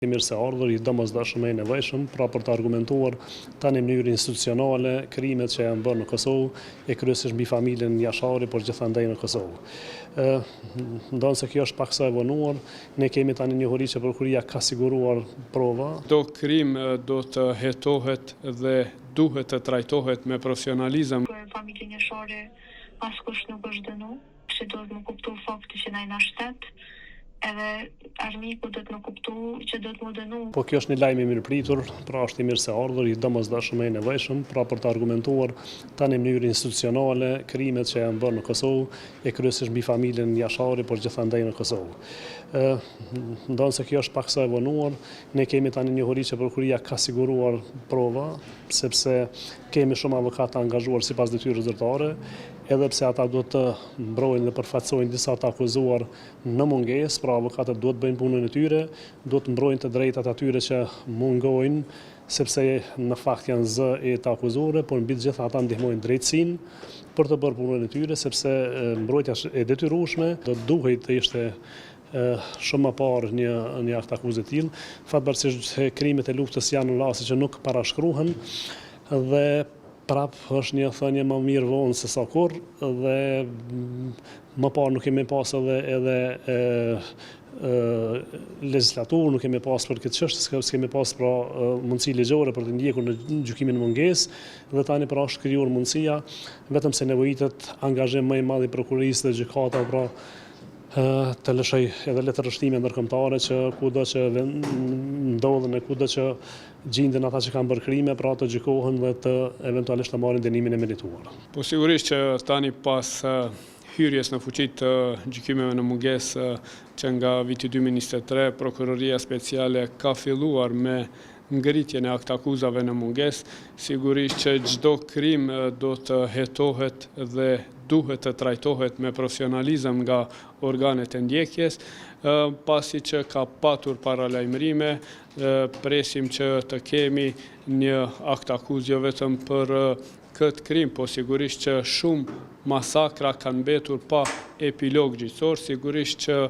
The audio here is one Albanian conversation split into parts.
I mirë se ardhur, I domosdoshëm e I nevojshëm, pra për të argumentuar tani në mënyrë institucionale krimet që janë bërë në Kosovë e kryesisht mbi familjen Jashari, por gjithandaj në Kosovë. Ndonë se kjo është paksa e vonuar, ne kemi tani njohuri që prokuria ka siguruar prova. Do krim do të hetohet dhe duhet të trajtohet me profesionalizëm. Për familjen Jashari askush nuk është dënu, që do të më kuptu fakti që na I na shtet. Edhe armiku do të më kuptu që do të më dënu. Po kjo është një lajm I mirëpritur, pra është I mirë se ardhur, I domosdoshëm e I nevojshëm, pra për të argumentuar tani në mënyrë institucionale krimet që janë bërë në Kosovë e kryesisht mbi familjen Jashari, por gjithandaj në Kosovë. Ndonë se kjo është paksa e vonuar, ne kemi tani njohuri që prokuria ka siguruar prova, sepse kemi shumë avokatë angazhuar sipas detyrës zyrtare, edhe pse ata do të mbrojnë dhe përfaqësojnë disa të akuzuar në mungesë, pra avokatët duhet bëjnë punën e tyre, duhet të mbrojnë të drejtat atyre që mungojnë, sepse në fakt janë zë e të akuzuara, por mbi të gjitha ata ndihmojnë drejtësinë për të bërë punën e tyre, sepse mbrojtja e detyrueshme do duhet të ishte shumë më parë një akt akuzë të tillë. Fatmirësisht krimet e luftës janë në raste që nuk parashkruhen dhe prap është një thënie më mirë vonë se sa kurrë dhe më parë nuk kemi pas edhe legislaturë, nuk kemi pas për këtë çështje, s'kemi pas pra mundësi ligjore për të ndjekur në gjykimin në mungesë dhe tani pra është krijuar mundësia, vetëm se nevojitet angazhim më I madh I prokurisë dhe gjykata pra të lëshoj edhe letërrështime ndërkombëtare që kudo që ndodhen e kudo që gjenden ata që kanë bërë krime, pra të gjykohen dhe të eventualisht të marrin dënimin e merituar. Po sigurisht që tani pas hyrjes në fuqi të gjykimeve në mungesë që nga viti 2023 Prokuroria Speciale ka filluar me ngritjen e aktakuzave në mungesë, sigurisht që çdo krim do të hetohet dhe duhet të trajtohet me profesionalizëm nga organet e ndjekjes, pasi që ka patur paralajmërime, presim që të kemi një aktakuz jo vetëm për këtë krim, po sigurisht që shumë masakra kanë mbetur pa epilog gjyqësor, sigurisht që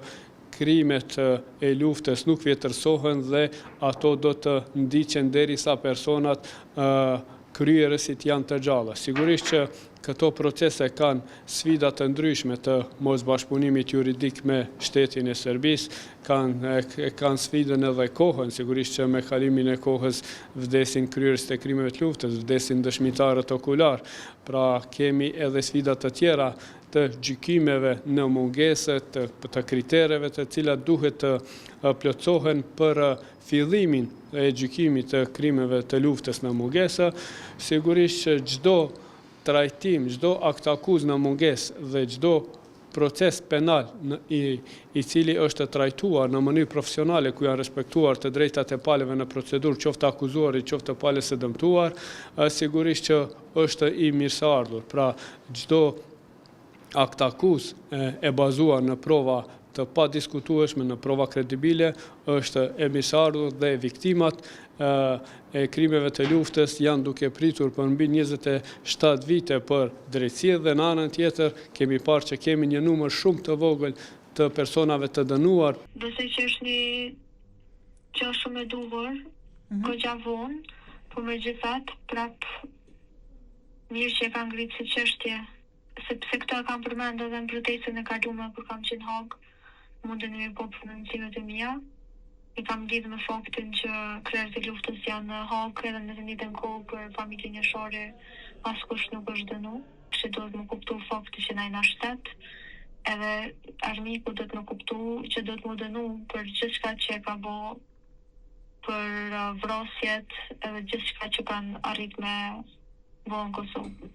krimet e luftës nuk vjetërsohen dhe ato do të ndiqen derisa personat kryerësit janë të gjalla. Sigurisht që këto procese kanë sfida të ndryshme të mosbashkëpunimit juridik me shtetin e Serbisë, kanë sfidën edhe kohën, sigurisht që me kalimin e kohës vdesin kryerësit e krimeve të luftës, vdesin dëshmitarët okular, pra kemi edhe sfida të tjera të gjykimeve në mungesë, të kritereve të cilat duhet të plotësohen për fillimin e gjykimit të krimeve të luftës në mungesë. Sigurisht që çdo trajtim, çdo akt akuz në mungesë dhe çdo proces penal I cili është trajtuar në mënyrë profesionale ku janë respektuar të drejtat e palëve në procedurë, qoftë akuzuari, qoftë palës së dëmtuar, sigurisht që është I mirëseardhur. Pra çdo akt akuz e bazuar në prova të padiskutueshme, në prova kredibile, është e mirëseardhur dhe viktimat e krimeve të luftës janë duke pritur për mbi 27 vite për drejtësi dhe në anën tjetër kemi parë që kemi një numër shumë të vogël të personave të dënuar. Besoj që është një gjë shumë e duhur, goxha vonë, por megjithatë prap mirë që e ka ngritur si çështje, sepse këto e kam përmendur edhe në protestën e kaluar kur kam qenë Hag, mundën me po prononcimet e mia. I kam lidhë me faktin që krerët e luftës janë në Hag edhe në të njëjtën kohë për familjen Jashari askush nuk është dënu, që do të më kuptu fakti që na I na shtet, edhe armiku do të më kuptu që do të më dënu për gjithçka që e ka bë, për vrasjet edhe gjithçka që kanë arrit me bë në Kosovë.